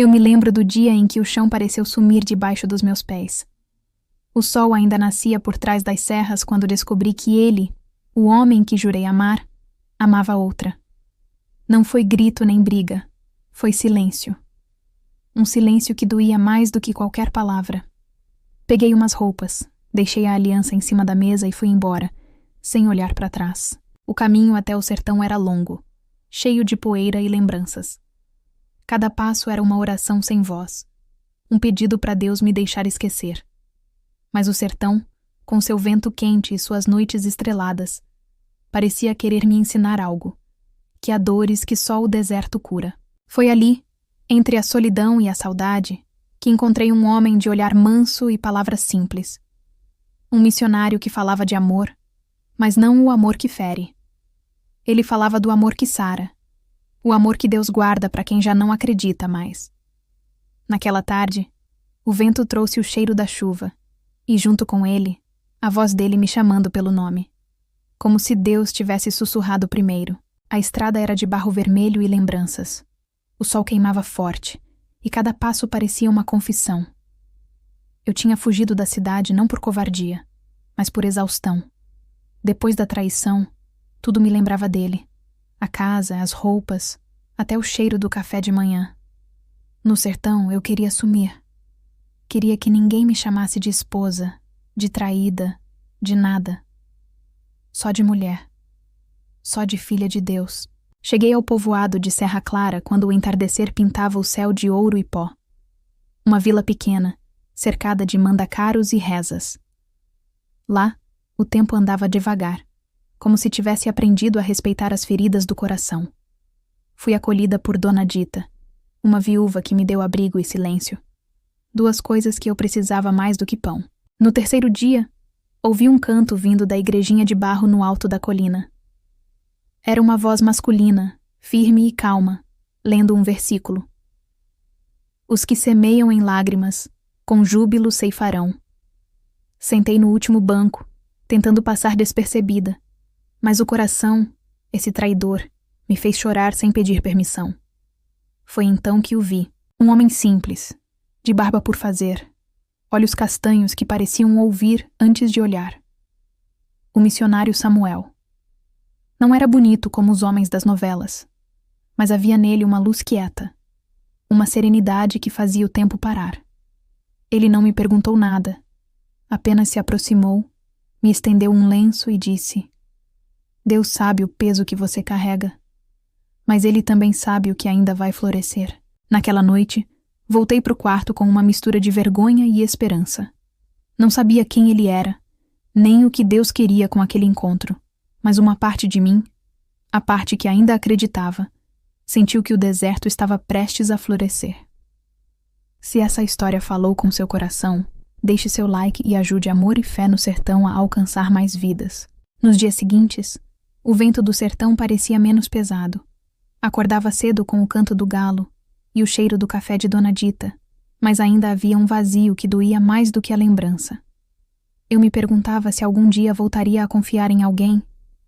Eu me lembro do dia em que o chão pareceu sumir debaixo dos meus pés. O sol ainda nascia por trás das serras quando descobri que ele, o homem que jurei amar, amava outra. Não foi grito nem briga, foi silêncio. Um silêncio que doía mais do que qualquer palavra. Peguei umas roupas, deixei a aliança em cima da mesa e fui embora, sem olhar para trás. O caminho até o sertão era longo, cheio de poeira e lembranças. Cada passo era uma oração sem voz, um pedido para Deus me deixar esquecer. Mas o sertão, com seu vento quente e suas noites estreladas, parecia querer me ensinar algo, que há dores que só o deserto cura. Foi ali, entre a solidão e a saudade, que encontrei um homem de olhar manso e palavras simples. Um missionário que falava de amor, mas não o amor que fere. Ele falava do amor que sara, o amor que Deus guarda para quem já não acredita mais. Naquela tarde, o vento trouxe o cheiro da chuva, e junto com ele, a voz dele me chamando pelo nome. Como se Deus tivesse sussurrado primeiro. A estrada era de barro vermelho e lembranças. O sol queimava forte, e cada passo parecia uma confissão. Eu tinha fugido da cidade não por covardia, mas por exaustão. Depois da traição, tudo me lembrava dele. A casa, as roupas, até o cheiro do café de manhã. No sertão, eu queria sumir. Queria que ninguém me chamasse de esposa, de traída, de nada. Só de mulher. Só de filha de Deus. Cheguei ao povoado de Serra Clara quando o entardecer pintava o céu de ouro e pó. Uma vila pequena, cercada de mandacaros e rezas. Lá, o tempo andava devagar, como se tivesse aprendido a respeitar as feridas do coração. Fui acolhida por Dona Dita, uma viúva que me deu abrigo e silêncio. Duas coisas que eu precisava mais do que pão. No terceiro dia, ouvi um canto vindo da igrejinha de barro no alto da colina. Era uma voz masculina, firme e calma, lendo um versículo. Os que semeiam em lágrimas, com júbilo ceifarão. Sentei no último banco, tentando passar despercebida, mas o coração, esse traidor, me fez chorar sem pedir permissão. Foi então que o vi, um homem simples, de barba por fazer, olhos castanhos que pareciam ouvir antes de olhar. O missionário Samuel. Não era bonito como os homens das novelas, mas havia nele uma luz quieta, uma serenidade que fazia o tempo parar. Ele não me perguntou nada, apenas se aproximou, me estendeu um lenço e disse: Deus sabe o peso que você carrega, mas Ele também sabe o que ainda vai florescer. Naquela noite, voltei para o quarto com uma mistura de vergonha e esperança. Não sabia quem ele era, nem o que Deus queria com aquele encontro, mas uma parte de mim, a parte que ainda acreditava, sentiu que o deserto estava prestes a florescer. Se essa história falou com seu coração, deixe seu like e ajude Amor e Fé no Sertão a alcançar mais vidas. Nos dias seguintes, o vento do sertão parecia menos pesado. Acordava cedo com o canto do galo e o cheiro do café de Dona Dita, mas ainda havia um vazio que doía mais do que a lembrança. Eu me perguntava se algum dia voltaria a confiar em alguém,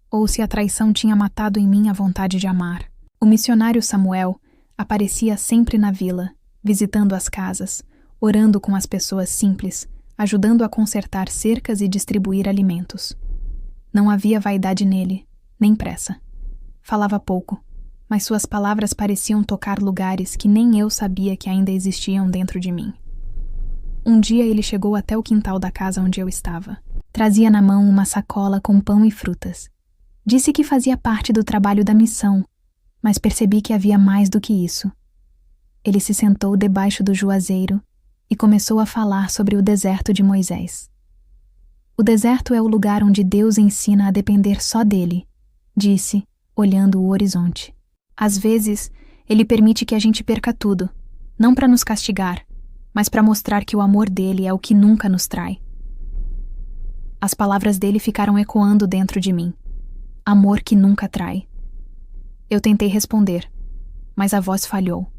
ou se a traição tinha matado em mim a vontade de amar. O missionário Samuel aparecia sempre na vila, visitando as casas, orando com as pessoas simples, ajudando a consertar cercas e distribuir alimentos. Não havia vaidade nele, nem pressa. Falava pouco, mas suas palavras pareciam tocar lugares que nem eu sabia que ainda existiam dentro de mim. Um dia ele chegou até o quintal da casa onde eu estava. Trazia na mão uma sacola com pão e frutas. Disse que fazia parte do trabalho da missão, mas percebi que havia mais do que isso. Ele se sentou debaixo do juazeiro e começou a falar sobre o deserto de Moisés. O deserto é o lugar onde Deus ensina a depender só dele, disse, olhando o horizonte. Às vezes, ele permite que a gente perca tudo, não para nos castigar, mas para mostrar que o amor dele é o que nunca nos trai. As palavras dele ficaram ecoando dentro de mim. Amor que nunca trai. Eu tentei responder, mas a voz falhou.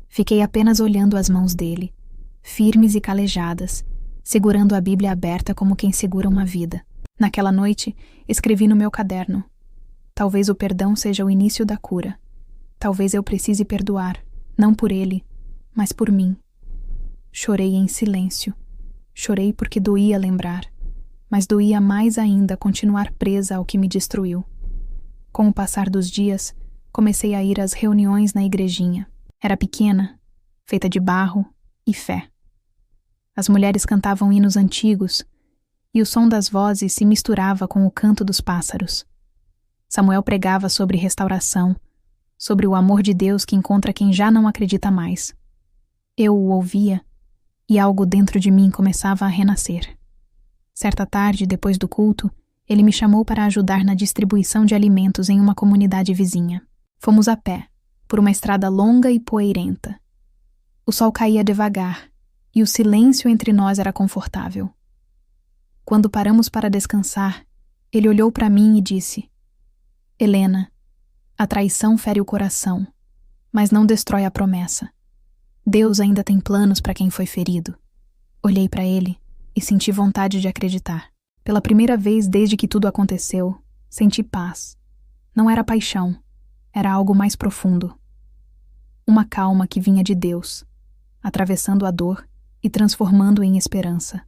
Fiquei apenas olhando as mãos dele, firmes e calejadas, segurando a Bíblia aberta como quem segura uma vida. Naquela noite, escrevi no meu caderno: talvez o perdão seja o início da cura. Talvez eu precise perdoar, não por ele, mas por mim. Chorei em silêncio. Chorei porque doía lembrar, mas doía mais ainda continuar presa ao que me destruiu. Com o passar dos dias, comecei a ir às reuniões na igrejinha. Era pequena, feita de barro e fé. As mulheres cantavam hinos antigos, e o som das vozes se misturava com o canto dos pássaros. Samuel pregava sobre restauração, sobre o amor de Deus que encontra quem já não acredita mais. Eu o ouvia, e algo dentro de mim começava a renascer. Certa tarde, depois do culto, ele me chamou para ajudar na distribuição de alimentos em uma comunidade vizinha. Fomos a pé, por uma estrada longa e poeirenta. O sol caía devagar, e o silêncio entre nós era confortável. Quando paramos para descansar, ele olhou para mim e disse: Helena, a traição fere o coração, mas não destrói a promessa. Deus ainda tem planos para quem foi ferido. Olhei para ele e senti vontade de acreditar. Pela primeira vez desde que tudo aconteceu, senti paz. Não era paixão, era algo mais profundo. Uma calma que vinha de Deus, atravessando a dor e transformando em esperança.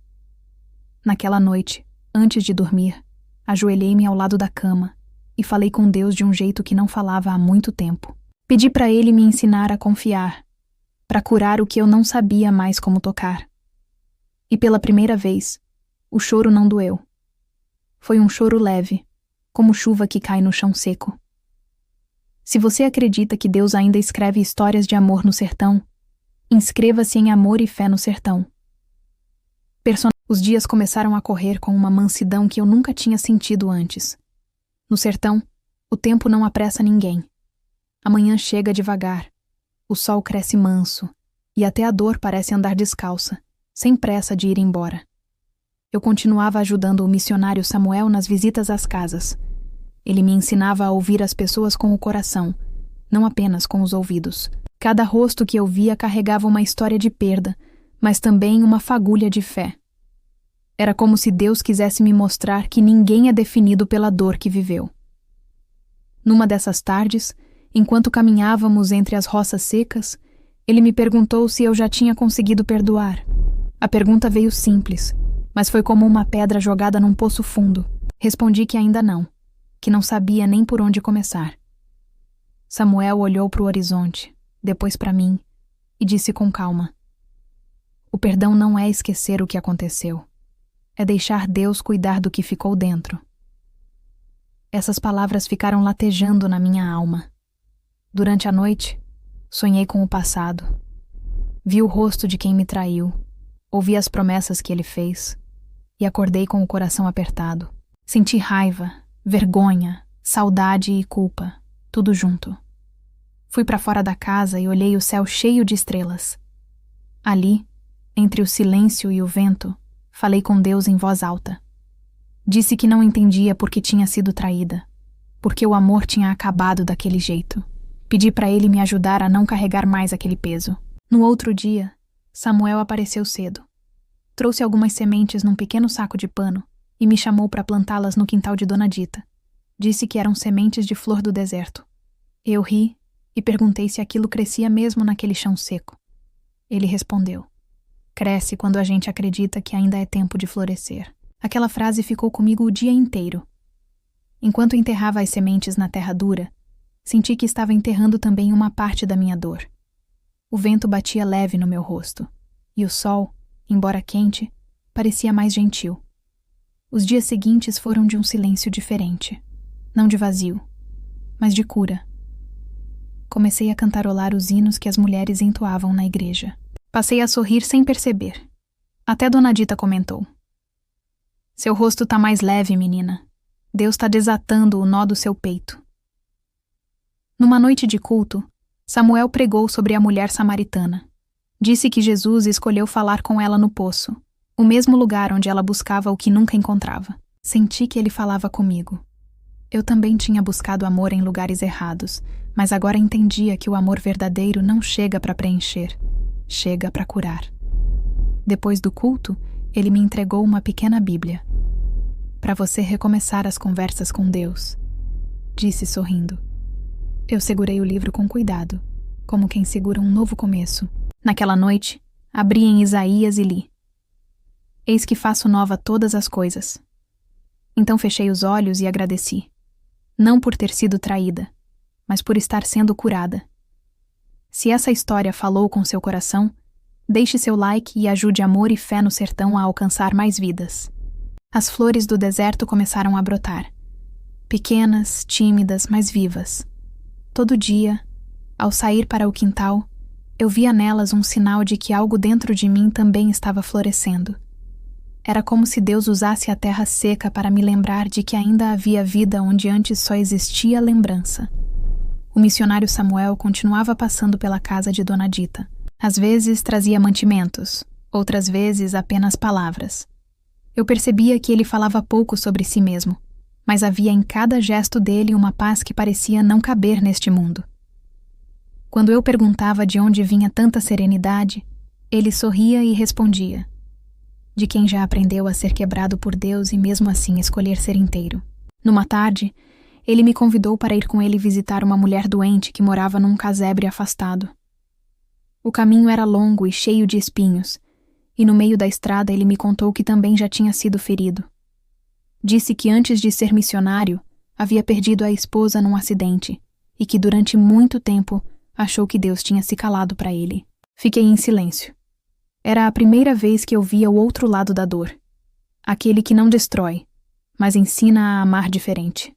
Naquela noite, antes de dormir, ajoelhei-me ao lado da cama e falei com Deus de um jeito que não falava há muito tempo. Pedi para Ele me ensinar a confiar, para curar o que eu não sabia mais como tocar. E pela primeira vez, o choro não doeu. Foi um choro leve, como chuva que cai no chão seco. Se você acredita que Deus ainda escreve histórias de amor no sertão, inscreva-se em Amor e Fé no Sertão. Os dias começaram a correr com uma mansidão que eu nunca tinha sentido antes. No sertão, o tempo não apressa ninguém. A manhã chega devagar, o sol cresce manso, e até a dor parece andar descalça, sem pressa de ir embora. Eu continuava ajudando o missionário Samuel nas visitas às casas. Ele me ensinava a ouvir as pessoas com o coração, não apenas com os ouvidos. Cada rosto que eu via carregava uma história de perda, mas também uma fagulha de fé. Era como se Deus quisesse me mostrar que ninguém é definido pela dor que viveu. Numa dessas tardes, enquanto caminhávamos entre as roças secas, ele me perguntou se eu já tinha conseguido perdoar. A pergunta veio simples, mas foi como uma pedra jogada num poço fundo. Respondi que ainda não, que não sabia nem por onde começar. Samuel olhou para o horizonte, depois para mim, e disse com calma: O perdão não é esquecer o que aconteceu. É deixar Deus cuidar do que ficou dentro. Essas palavras ficaram latejando na minha alma. Durante a noite, sonhei com o passado. Vi o rosto de quem me traiu, ouvi as promessas que ele fez, e acordei com o coração apertado. Senti raiva, vergonha, saudade e culpa, tudo junto. Fui para fora da casa e olhei o céu cheio de estrelas. Ali, entre o silêncio e o vento, falei com Deus em voz alta. Disse que não entendia por que tinha sido traída, porque o amor tinha acabado daquele jeito. Pedi para ele me ajudar a não carregar mais aquele peso. No outro dia, Samuel apareceu cedo. Trouxe algumas sementes num pequeno saco de pano e me chamou para plantá-las no quintal de Dona Dita. Disse que eram sementes de flor do deserto. Eu ri e perguntei se aquilo crescia mesmo naquele chão seco. Ele respondeu: Cresce quando a gente acredita que ainda é tempo de florescer. Aquela frase ficou comigo o dia inteiro. Enquanto enterrava as sementes na terra dura, senti que estava enterrando também uma parte da minha dor. O vento batia leve no meu rosto, e o sol, embora quente, parecia mais gentil. Os dias seguintes foram de um silêncio diferente, não de vazio, mas de cura. Comecei a cantarolar os hinos que as mulheres entoavam na igreja. Passei a sorrir sem perceber. Até Dona Dita comentou: Seu rosto tá mais leve, menina. Deus tá desatando o nó do seu peito. Numa noite de culto, Samuel pregou sobre a mulher samaritana. Disse que Jesus escolheu falar com ela no poço, o mesmo lugar onde ela buscava o que nunca encontrava. Senti que ele falava comigo. Eu também tinha buscado amor em lugares errados, mas agora entendia que o amor verdadeiro não chega para preencher, chega para curar. Depois do culto, ele me entregou uma pequena Bíblia. Para você recomeçar as conversas com Deus, disse sorrindo. Eu segurei o livro com cuidado, como quem segura um novo começo. Naquela noite, abri em Isaías e li: Eis que faço nova todas as coisas. Então fechei os olhos e agradeci, não por ter sido traída, mas por estar sendo curada. Se essa história falou com seu coração, deixe seu like e ajude Amor e Fé no Sertão a alcançar mais vidas. As flores do deserto começaram a brotar. Pequenas, tímidas, mas vivas. Todo dia, ao sair para o quintal, eu via nelas um sinal de que algo dentro de mim também estava florescendo. Era como se Deus usasse a terra seca para me lembrar de que ainda havia vida onde antes só existia lembrança. O missionário Samuel continuava passando pela casa de Dona Dita. Às vezes trazia mantimentos, outras vezes apenas palavras. Eu percebia que ele falava pouco sobre si mesmo, mas havia em cada gesto dele uma paz que parecia não caber neste mundo. Quando eu perguntava de onde vinha tanta serenidade, ele sorria e respondia: de quem já aprendeu a ser quebrado por Deus e mesmo assim escolher ser inteiro. Numa tarde, ele me convidou para ir com ele visitar uma mulher doente que morava num casebre afastado. O caminho era longo e cheio de espinhos, e no meio da estrada ele me contou que também já tinha sido ferido. Disse que antes de ser missionário, havia perdido a esposa num acidente, e que durante muito tempo achou que Deus tinha se calado para ele. Fiquei em silêncio. Era a primeira vez que eu via o outro lado da dor. Aquele que não destrói, mas ensina a amar diferente.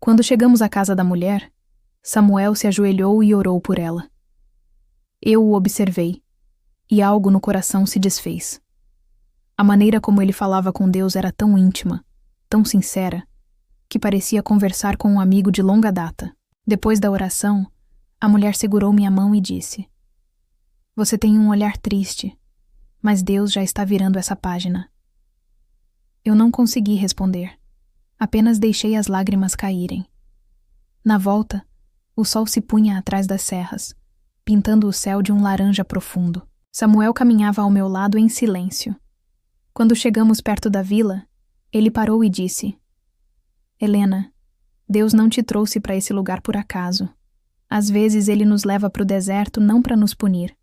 Quando chegamos à casa da mulher, Samuel se ajoelhou e orou por ela. Eu o observei, e algo no coração se desfez. A maneira como ele falava com Deus era tão íntima, tão sincera, que parecia conversar com um amigo de longa data. Depois da oração, a mulher segurou minha mão e disse: Você tem um olhar triste, mas Deus já está virando essa página. Eu não consegui responder, apenas deixei as lágrimas caírem. Na volta, o sol se punha atrás das serras, pintando o céu de um laranja profundo. Samuel caminhava ao meu lado em silêncio. Quando chegamos perto da vila, ele parou e disse: Helena, Deus não te trouxe para esse lugar por acaso. Às vezes ele nos leva para o deserto não para nos punir,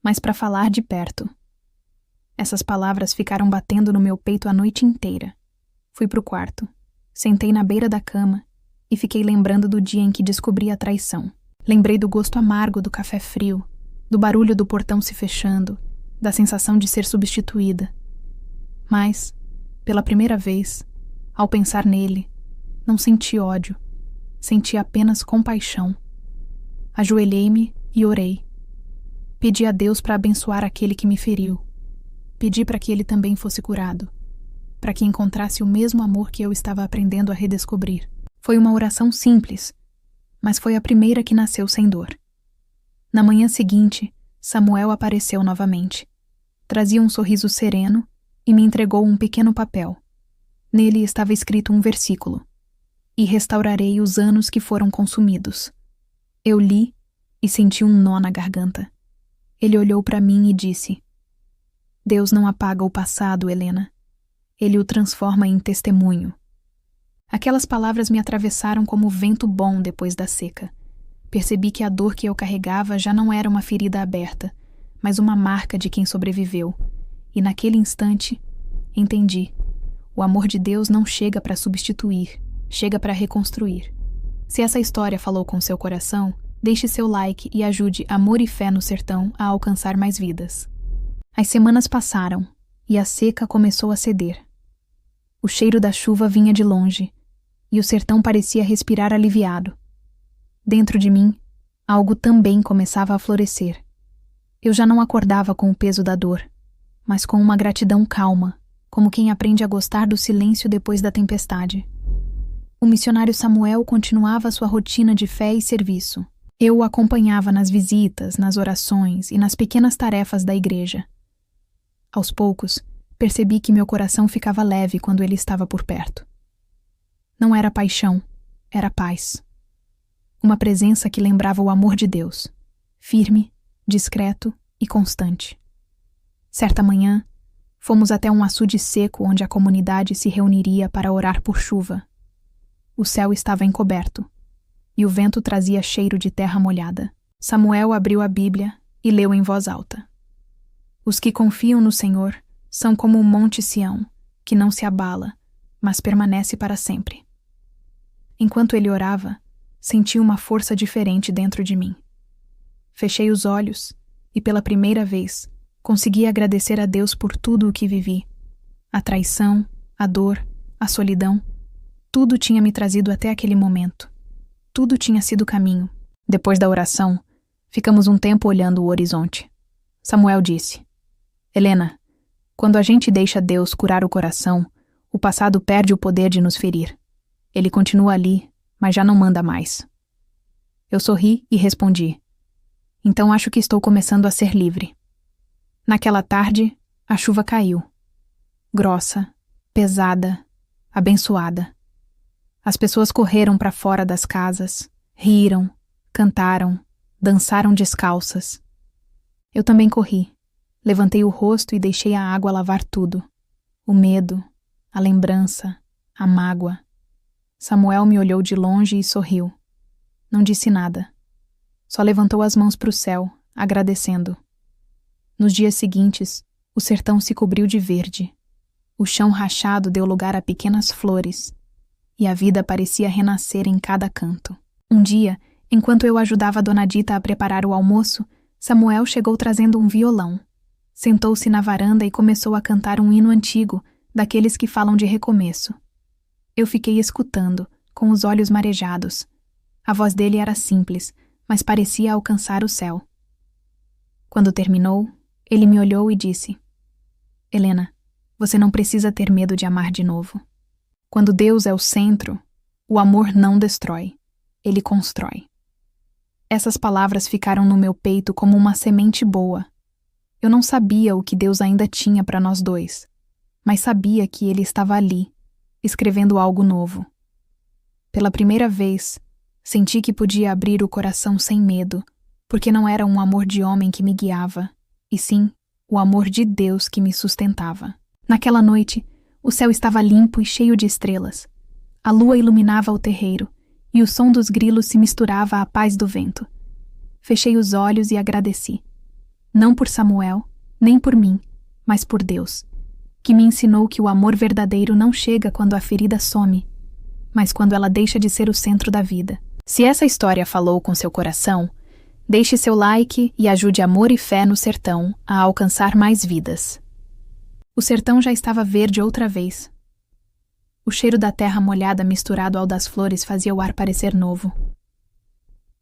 mas para falar de perto. Essas palavras ficaram batendo no meu peito a noite inteira. Fui pro quarto, sentei na beira da cama e fiquei lembrando do dia em que descobri a traição. Lembrei do gosto amargo do café frio, do barulho do portão se fechando, da sensação de ser substituída. Mas, pela primeira vez, ao pensar nele, não senti ódio, senti apenas compaixão. Ajoelhei-me e orei. Pedi a Deus para abençoar aquele que me feriu. Pedi para que ele também fosse curado, para que encontrasse o mesmo amor que eu estava aprendendo a redescobrir. Foi uma oração simples, mas foi a primeira que nasceu sem dor. Na manhã seguinte, Samuel apareceu novamente. Trazia um sorriso sereno e me entregou um pequeno papel. Nele estava escrito um versículo: E restaurarei os anos que foram consumidos. Eu li e senti um nó na garganta. Ele olhou para mim e disse: Deus não apaga o passado, Helena. Ele o transforma em testemunho. Aquelas palavras me atravessaram como vento bom depois da seca. Percebi que a dor que eu carregava já não era uma ferida aberta, mas uma marca de quem sobreviveu. E naquele instante, entendi. O amor de Deus não chega para substituir, chega para reconstruir. Se essa história falou com seu coração, deixe seu like e ajude Amor e Fé no Sertão a alcançar mais vidas. As semanas passaram e a seca começou a ceder. O cheiro da chuva vinha de longe e o sertão parecia respirar aliviado. Dentro de mim, algo também começava a florescer. Eu já não acordava com o peso da dor, mas com uma gratidão calma, como quem aprende a gostar do silêncio depois da tempestade. O missionário Samuel continuava sua rotina de fé e serviço. Eu o acompanhava nas visitas, nas orações e nas pequenas tarefas da igreja. Aos poucos, percebi que meu coração ficava leve quando ele estava por perto. Não era paixão, era paz. Uma presença que lembrava o amor de Deus, firme, discreto e constante. Certa manhã, fomos até um açude seco onde a comunidade se reuniria para orar por chuva. O céu estava encoberto, e o vento trazia cheiro de terra molhada. Samuel abriu a Bíblia e leu em voz alta. Os que confiam no Senhor são como o monte Sião, que não se abala, mas permanece para sempre. Enquanto ele orava, senti uma força diferente dentro de mim. Fechei os olhos e, pela primeira vez, consegui agradecer a Deus por tudo o que vivi. A traição, a dor, a solidão, tudo tinha me trazido até aquele momento. Tudo tinha sido caminho. Depois da oração, ficamos um tempo olhando o horizonte. Samuel disse: Helena, quando a gente deixa Deus curar o coração, o passado perde o poder de nos ferir. Ele continua ali, mas já não manda mais. Eu sorri e respondi: então acho que estou começando a ser livre. Naquela tarde, a chuva caiu. Grossa, pesada, abençoada. As pessoas correram para fora das casas, riram, cantaram, dançaram descalças. Eu também corri. Levantei o rosto e deixei a água lavar tudo. O medo, a lembrança, a mágoa. Samuel me olhou de longe e sorriu. Não disse nada. Só levantou as mãos para o céu, agradecendo. Nos dias seguintes, o sertão se cobriu de verde. O chão rachado deu lugar a pequenas flores, e a vida parecia renascer em cada canto. Um dia, enquanto eu ajudava a Dona Dita a preparar o almoço, Samuel chegou trazendo um violão. Sentou-se na varanda e começou a cantar um hino antigo, daqueles que falam de recomeço. Eu fiquei escutando, com os olhos marejados. A voz dele era simples, mas parecia alcançar o céu. Quando terminou, ele me olhou e disse: Helena, você não precisa ter medo de amar de novo. Quando Deus é o centro, o amor não destrói, ele constrói. Essas palavras ficaram no meu peito como uma semente boa. Eu não sabia o que Deus ainda tinha para nós dois, mas sabia que ele estava ali, escrevendo algo novo. Pela primeira vez, senti que podia abrir o coração sem medo, porque não era um amor de homem que me guiava, e sim o amor de Deus que me sustentava. Naquela noite, o céu estava limpo e cheio de estrelas. A lua iluminava o terreiro, e o som dos grilos se misturava à paz do vento. Fechei os olhos e agradeci. Não por Samuel, nem por mim, mas por Deus, que me ensinou que o amor verdadeiro não chega quando a ferida some, mas quando ela deixa de ser o centro da vida. Se essa história falou com seu coração, deixe seu like e ajude Amor e Fé no Sertão a alcançar mais vidas. O sertão já estava verde outra vez. O cheiro da terra molhada misturado ao das flores fazia o ar parecer novo.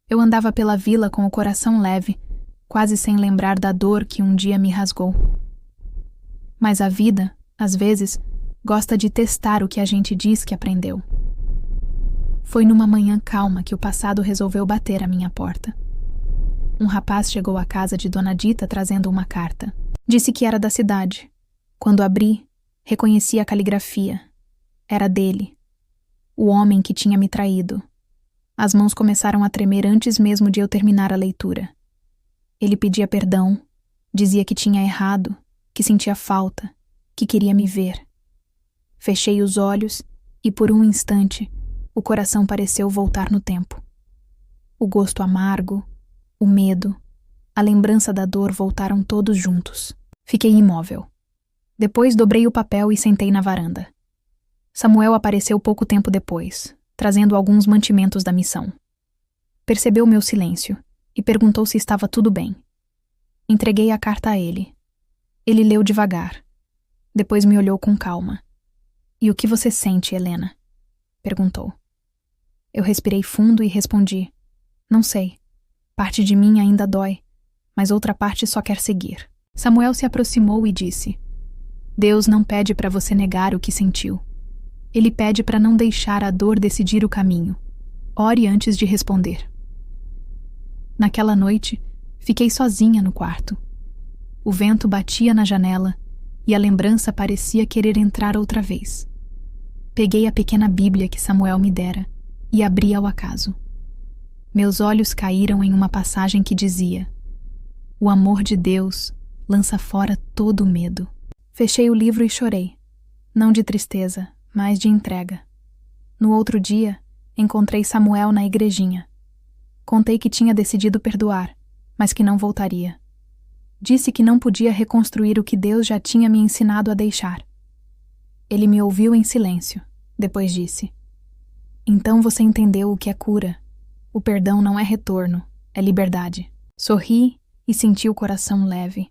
Eu andava pela vila com o coração leve, quase sem lembrar da dor que um dia me rasgou. Mas a vida, às vezes, gosta de testar o que a gente diz que aprendeu. Foi numa manhã calma que o passado resolveu bater à minha porta. Um rapaz chegou à casa de Dona Dita trazendo uma carta. Disse que era da cidade. Quando abri, reconheci a caligrafia. Era dele, o homem que tinha me traído. As mãos começaram a tremer antes mesmo de eu terminar a leitura. Ele pedia perdão, dizia que tinha errado, que sentia falta, que queria me ver. Fechei os olhos e, por um instante, o coração pareceu voltar no tempo. O gosto amargo, o medo, a lembrança da dor voltaram todos juntos. Fiquei imóvel. Depois dobrei o papel e sentei na varanda. Samuel apareceu pouco tempo depois, trazendo alguns mantimentos da missão. Percebeu meu silêncio e perguntou se estava tudo bem. Entreguei a carta a ele. Ele leu devagar. Depois me olhou com calma. "E o que você sente, Helena?" perguntou. Eu respirei fundo e respondi: "Não sei. Parte de mim ainda dói, mas outra parte só quer seguir." Samuel se aproximou e disse: "Deus não pede para você negar o que sentiu. Ele pede para não deixar a dor decidir o caminho. Ore antes de responder." Naquela noite, fiquei sozinha no quarto. O vento batia na janela e a lembrança parecia querer entrar outra vez. Peguei a pequena Bíblia que Samuel me dera e abri ao acaso. Meus olhos caíram em uma passagem que dizia: "O amor de Deus lança fora todo o medo." Fechei o livro e chorei, não de tristeza, mas de entrega. No outro dia, encontrei Samuel na igrejinha. Contei que tinha decidido perdoar, mas que não voltaria. Disse que não podia reconstruir o que Deus já tinha me ensinado a deixar. Ele me ouviu em silêncio. Depois disse: Então você entendeu o que é cura. O perdão não é retorno, é liberdade. Sorri e senti o coração leve.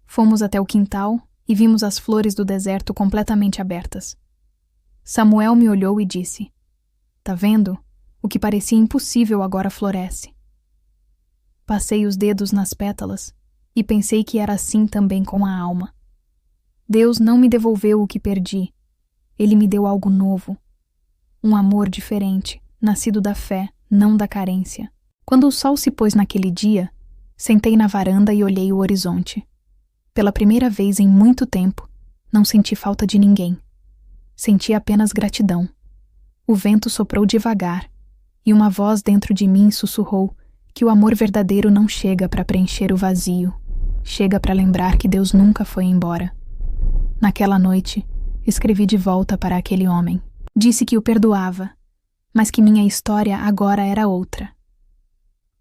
Fomos até o quintal e vimos as flores do deserto completamente abertas. Samuel me olhou e disse: Tá vendo? O que parecia impossível agora floresce. Passei os dedos nas pétalas e pensei que era assim também com a alma. Deus não me devolveu o que perdi. Ele me deu algo novo. Um amor diferente, nascido da fé, não da carência. Quando o sol se pôs naquele dia, sentei na varanda e olhei o horizonte. Pela primeira vez em muito tempo, não senti falta de ninguém. Senti apenas gratidão. O vento soprou devagar, e uma voz dentro de mim sussurrou que o amor verdadeiro não chega para preencher o vazio, chega para lembrar que Deus nunca foi embora. Naquela noite, escrevi de volta para aquele homem. Disse que o perdoava, mas que minha história agora era outra.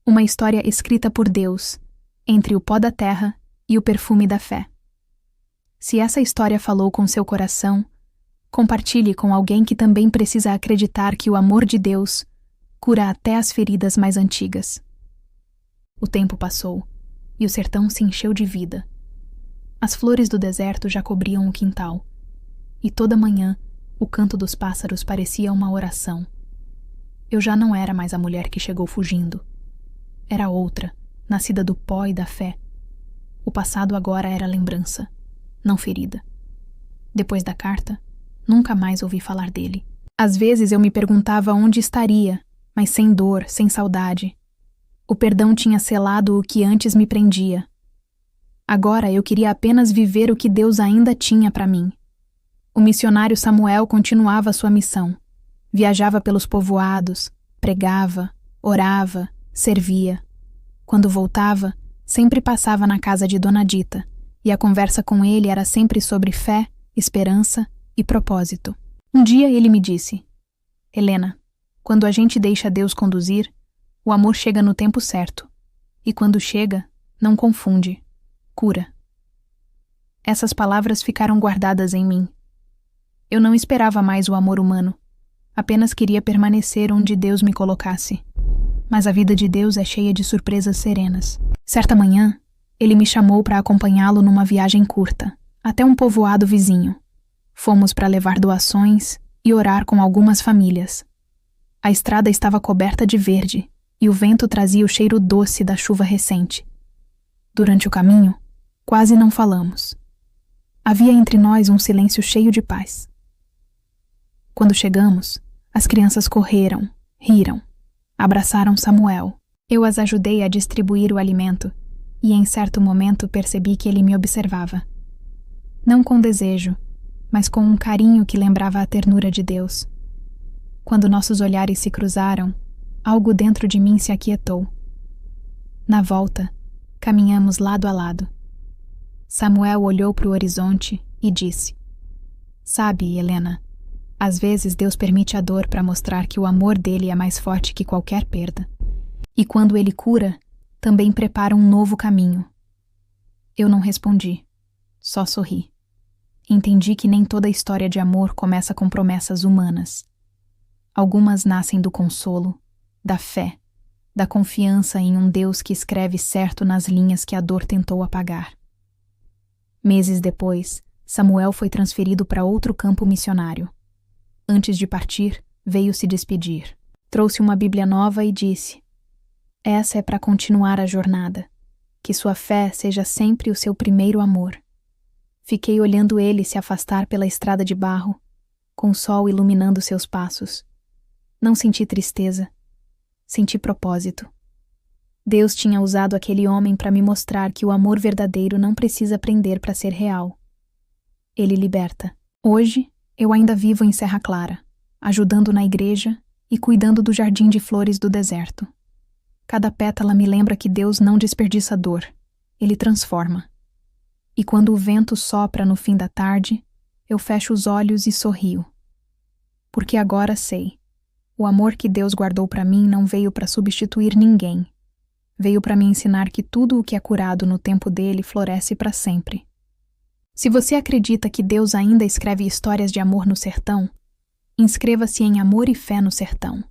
Uma história escrita por Deus, entre o pó da terra e o perfume da fé. Se essa história falou com seu coração, compartilhe com alguém que também precisa acreditar que o amor de Deus cura até as feridas mais antigas. O tempo passou e o sertão se encheu de vida. As flores do deserto já cobriam o quintal, e toda manhã o canto dos pássaros parecia uma oração. Eu já não era mais a mulher que chegou fugindo. Era outra, nascida do pó e da fé. O passado agora era lembrança, não ferida. Depois da carta, nunca mais ouvi falar dele. Às vezes eu me perguntava onde estaria, mas sem dor, sem saudade. O perdão tinha selado o que antes me prendia. Agora eu queria apenas viver o que Deus ainda tinha para mim. O missionário Samuel continuava sua missão. Viajava pelos povoados, pregava, orava, servia. Quando voltava, sempre passava na casa de Dona Dita, e a conversa com ele era sempre sobre fé, esperança e propósito. Um dia ele me disse: Helena, quando a gente deixa Deus conduzir, o amor chega no tempo certo. E quando chega, não confunde, cura. Essas palavras ficaram guardadas em mim. Eu não esperava mais o amor humano. Apenas queria permanecer onde Deus me colocasse. Mas a vida de Deus é cheia de surpresas serenas. Certa manhã, ele me chamou para acompanhá-lo numa viagem curta, até um povoado vizinho. Fomos para levar doações e orar com algumas famílias. A estrada estava coberta de verde e o vento trazia o cheiro doce da chuva recente. Durante o caminho, quase não falamos. Havia entre nós um silêncio cheio de paz. Quando chegamos, as crianças correram, riram, abraçaram Samuel. Eu as ajudei a distribuir o alimento e em certo momento percebi que ele me observava. Não com desejo, mas com um carinho que lembrava a ternura de Deus. Quando nossos olhares se cruzaram, algo dentro de mim se aquietou. Na volta, caminhamos lado a lado. Samuel olhou para o horizonte e disse: Sabe, Helena, às vezes Deus permite a dor para mostrar que o amor dele é mais forte que qualquer perda. E quando ele cura, também prepara um novo caminho. Eu não respondi, só sorri. Entendi que nem toda história de amor começa com promessas humanas. Algumas nascem do consolo, da fé, da confiança em um Deus que escreve certo nas linhas que a dor tentou apagar. Meses depois, Samuel foi transferido para outro campo missionário. Antes de partir, veio se despedir. Trouxe uma Bíblia nova e disse: Essa é para continuar a jornada. Que sua fé seja sempre o seu primeiro amor. Fiquei olhando ele se afastar pela estrada de barro, com o sol iluminando seus passos. Não senti tristeza. Senti propósito. Deus tinha usado aquele homem para me mostrar que o amor verdadeiro não precisa aprender para ser real. Ele liberta. Hoje, eu ainda vivo em Serra Clara, ajudando na igreja e cuidando do jardim de flores do deserto. Cada pétala me lembra que Deus não desperdiça dor, Ele transforma. E quando o vento sopra no fim da tarde, eu fecho os olhos e sorrio. Porque agora sei, o amor que Deus guardou para mim não veio para substituir ninguém. veio para me ensinar que tudo o que é curado no tempo dele floresce para sempre. Se você acredita que Deus ainda escreve histórias de amor no sertão, inscreva-se em Amor e Fé no Sertão.